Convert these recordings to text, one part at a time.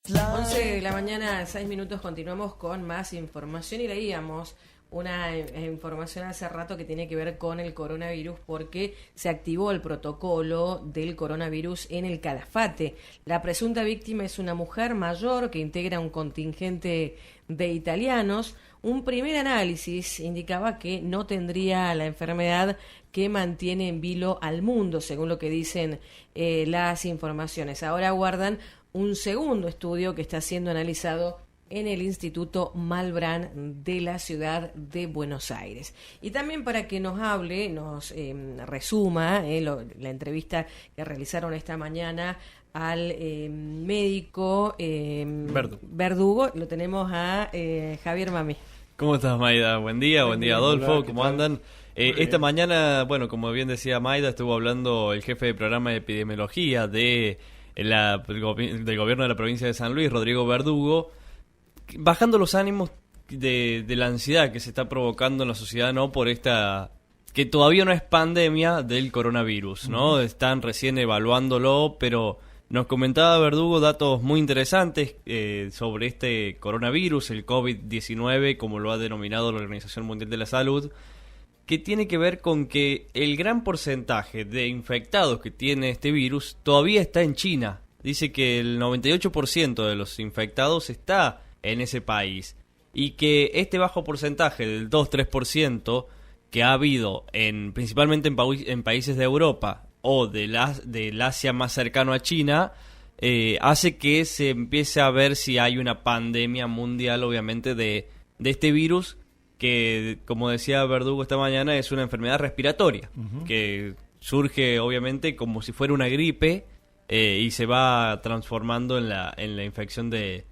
11 de la mañana, 6 minutos, continuamos con más información y leíamos una información hace rato que tiene que ver con el coronavirus porque se activó el protocolo del coronavirus en el Calafate. La presunta víctima es una mujer mayor que integra un contingente de italianos. Un primer análisis indicaba que no tendría la enfermedad que mantiene en vilo al mundo, según lo que dicen las informaciones. Ahora aguardan un segundo estudio que está siendo analizado en el Instituto Malbrán de la ciudad de Buenos Aires. Y también para que nos hable, nos resuma la entrevista que realizaron esta mañana al médico Verdugo, lo tenemos a Javier Mami. ¿Cómo estás, Maida? Buen día Adolfo, hola, ¿cómo andan? Esta mañana, bueno, como bien decía Maida, estuvo hablando el jefe de programa de epidemiología del gobierno de la provincia de San Luis, Rodrigo Verdugo, bajando los ánimos de la ansiedad que se está provocando en la sociedad, ¿no? Por esta, que todavía no es pandemia del coronavirus, ¿no? Están recién evaluándolo, pero nos comentaba Verdugo datos muy interesantes sobre este coronavirus, el COVID-19, como lo ha denominado la Organización Mundial de la Salud, que tiene que ver con que el gran porcentaje de infectados que tiene este virus todavía está en China. Dice que el 98% de los infectados está en ese país y que este bajo porcentaje del 2-3% que ha habido principalmente en países de Europa o del Asia más cercano a China, hace que se empiece a ver si hay una pandemia mundial, obviamente, de este virus, que, como decía Verdugo esta mañana, es una enfermedad respiratoria, que surge obviamente como si fuera una gripe y se va transformando en la infección del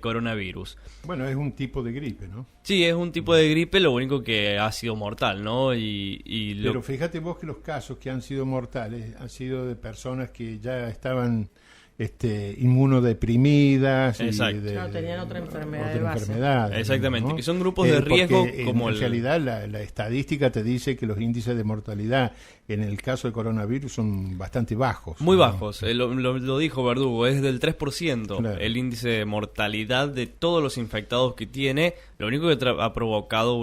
coronavirus. Bueno, es un tipo de gripe, ¿no? Sí, es un tipo de gripe, lo único que ha sido mortal, ¿no? Pero fíjate vos que los casos que han sido mortales han sido de personas que ya estaban inmunodeprimidas. Exacto. No, tenían otra enfermedad de base. Exactamente, ¿no? que son grupos de riesgo como en realidad la estadística te dice que los índices de mortalidad en el caso del coronavirus son bastante bajos. Muy ¿no? bajos, lo dijo Verdugo, es del 3%, claro. El índice de mortalidad de todos los infectados que tiene. Lo único que ha provocado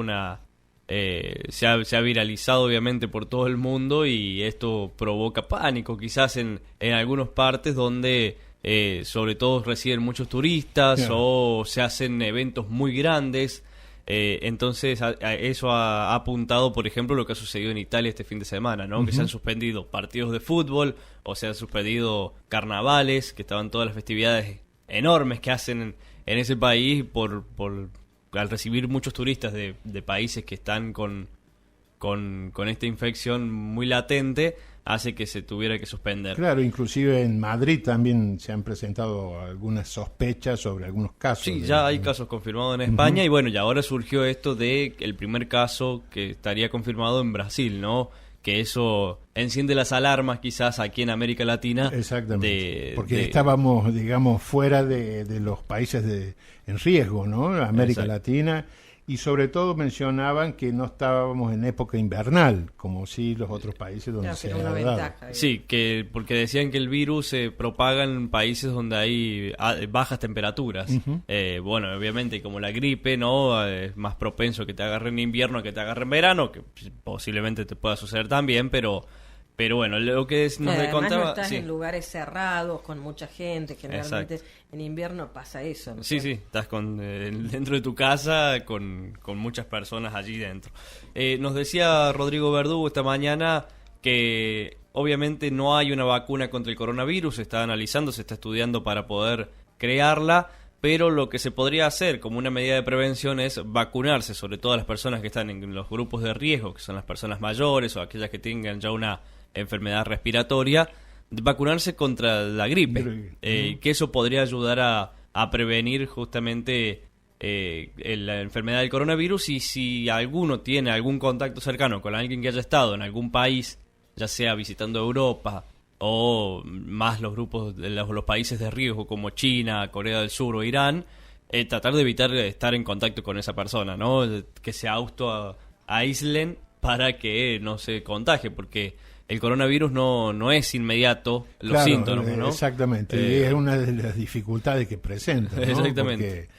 se ha viralizado obviamente por todo el mundo y esto provoca pánico quizás en algunas partes donde sobre todo reciben muchos turistas, claro, o se hacen eventos muy grandes. Entonces eso ha apuntado, por ejemplo, lo que ha sucedido en Italia este fin de semana, ¿no? Que se han suspendido partidos de fútbol o se han suspendido carnavales, que estaban todas las festividades enormes que hacen en ese país al recibir muchos turistas de países que están con esta infección muy latente, hace que se tuviera que suspender. Claro, inclusive en Madrid también se han presentado algunas sospechas sobre algunos casos. Sí, ya hay casos confirmados en España y bueno, y ahora surgió esto de el primer caso que estaría confirmado en Brasil, ¿no? Que eso enciende las alarmas quizás aquí en América Latina. Exactamente, porque estábamos, digamos, fuera de los países en riesgo, ¿no? América Latina, y sobre todo mencionaban que no estábamos en época invernal, como sí los otros países donde se ha dado. Sí, porque decían que el virus se propaga en países donde hay bajas temperaturas. Bueno, obviamente como la gripe, ¿no? Es más propenso que te agarre en invierno que te agarre en verano, que posiblemente te pueda suceder también, pero bueno, lo que nos contaba... no estás en lugares cerrados, con mucha gente, generalmente en invierno pasa eso, ¿no? Sí, estás dentro de tu casa con muchas personas allí dentro. Nos decía Rodrigo Verdugo esta mañana que obviamente no hay una vacuna contra el coronavirus, se está analizando, se está estudiando para poder crearla, pero lo que se podría hacer como una medida de prevención es vacunarse, sobre todo a las personas que están en los grupos de riesgo, que son las personas mayores o aquellas que tengan ya una enfermedad respiratoria, vacunarse contra la gripe, que eso podría ayudar a prevenir justamente la enfermedad del coronavirus. Y si alguno tiene algún contacto cercano con alguien que haya estado en algún país, ya sea visitando Europa o más los grupos de los países de riesgo como China, Corea del Sur o Irán, tratar de evitar estar en contacto con esa persona, ¿no? Que se aíslen para que no se contagie, porque el coronavirus no es inmediato los claro, síntomas, ¿no? Exactamente, es una de las dificultades que presenta, ¿no? Exactamente.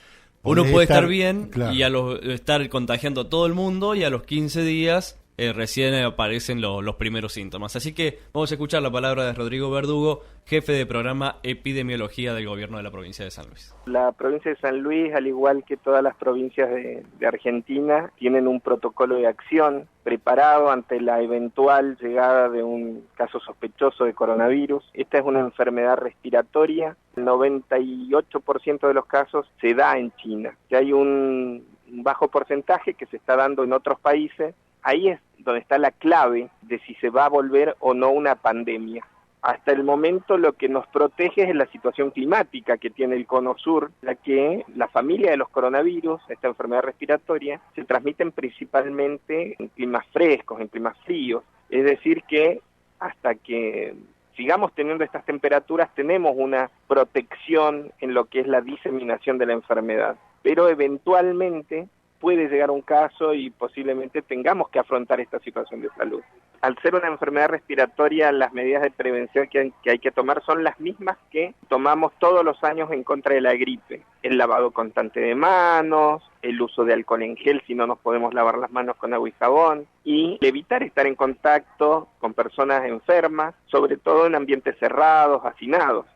Porque uno puede estar bien claro, y estar contagiando a todo el mundo y a los 15 días recién aparecen los primeros síntomas. Así que vamos a escuchar la palabra de Rodrigo Verdugo, jefe de programa epidemiología del gobierno de la provincia de San Luis. La provincia de San Luis, al igual que todas las provincias de Argentina, tienen un protocolo de acción preparado ante la eventual llegada de un caso sospechoso de coronavirus. Esta es una enfermedad respiratoria. El 98% de los casos se da en China. Que hay un bajo porcentaje que se está dando en otros países. Ahí es donde está la clave de si se va a volver o no una pandemia. Hasta el momento lo que nos protege es la situación climática que tiene el cono sur, ya que la familia de los coronavirus, esta enfermedad respiratoria, se transmiten principalmente en climas frescos, en climas fríos. Es decir que hasta que sigamos teniendo estas temperaturas tenemos una protección en lo que es la diseminación de la enfermedad. Pero eventualmente puede llegar un caso y posiblemente tengamos que afrontar esta situación de salud. Al ser una enfermedad respiratoria, las medidas de prevención que hay que tomar son las mismas que tomamos todos los años en contra de la gripe. El lavado constante de manos, el uso de alcohol en gel si no nos podemos lavar las manos con agua y jabón, y evitar estar en contacto con personas enfermas, sobre todo en ambientes cerrados, hacinados,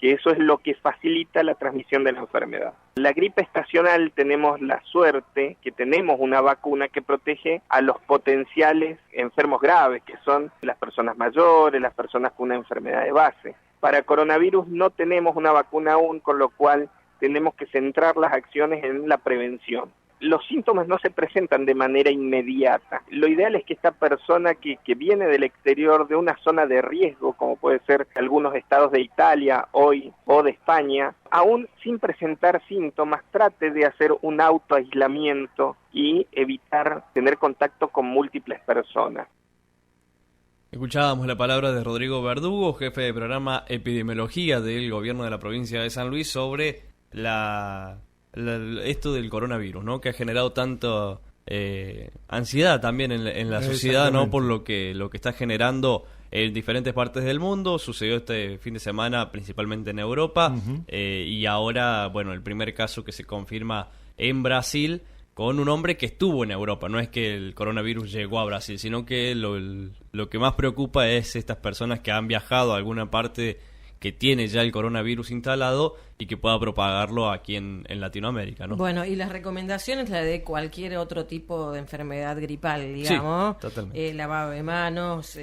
que eso es lo que facilita la transmisión de la enfermedad. La gripe estacional tenemos la suerte que tenemos una vacuna que protege a los potenciales enfermos graves, que son las personas mayores, las personas con una enfermedad de base. Para coronavirus no tenemos una vacuna aún, con lo cual tenemos que centrar las acciones en la prevención. Los síntomas no se presentan de manera inmediata. Lo ideal es que esta persona que viene del exterior, de una zona de riesgo, como puede ser algunos estados de Italia hoy o de España, aún sin presentar síntomas, trate de hacer un autoaislamiento y evitar tener contacto con múltiples personas. Escuchábamos la palabra de Rodrigo Verdugo, jefe de programa epidemiología del gobierno de la provincia de San Luis, sobre esto del coronavirus, ¿no? Que ha generado tanto ansiedad también en la sociedad, ¿no? Por lo que está generando en diferentes partes del mundo. Sucedió este fin de semana principalmente en Europa, y ahora, bueno, el primer caso que se confirma en Brasil con un hombre que estuvo en Europa. No es que el coronavirus llegó a Brasil, sino que lo que más preocupa es estas personas que han viajado a alguna parte que tiene ya el coronavirus instalado y que pueda propagarlo aquí en Latinoamérica, ¿no? Bueno, y las recomendaciones, la de cualquier otro tipo de enfermedad gripal, digamos, sí, totalmente. Lavado de manos,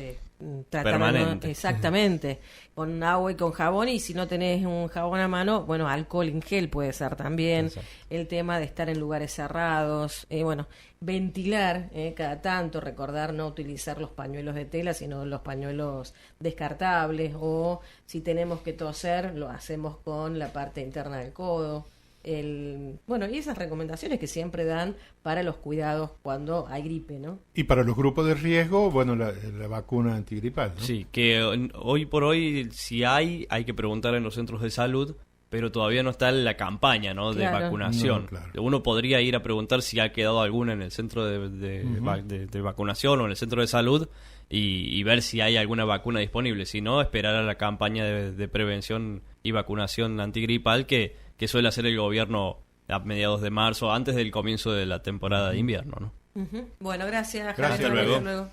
permanente. Exactamente, con agua y con jabón, y si no tenés un jabón a mano, bueno, alcohol en gel puede ser también. Exacto. El tema de estar en lugares cerrados, bueno, ventilar cada tanto, recordar no utilizar los pañuelos de tela, sino los pañuelos descartables, o si tenemos que toser, lo hacemos con la parte interna del codo. Bueno, y esas recomendaciones que siempre dan para los cuidados cuando hay gripe, ¿no? Y para los grupos de riesgo, bueno, la vacuna antigripal, ¿no? Sí, que hoy por hoy, si hay que preguntar en los centros de salud, pero todavía no está la campaña, ¿no? Claro. De vacunación. No, claro. Uno podría ir a preguntar si ha quedado alguna en el centro de vacunación o en el centro de salud y ver si hay alguna vacuna disponible. Si no, esperar a la campaña de prevención y vacunación antigripal que suele hacer el gobierno a mediados de marzo, antes del comienzo de la temporada de invierno, ¿no? Bueno, gracias. Gracias, Javier. luego. Hasta luego.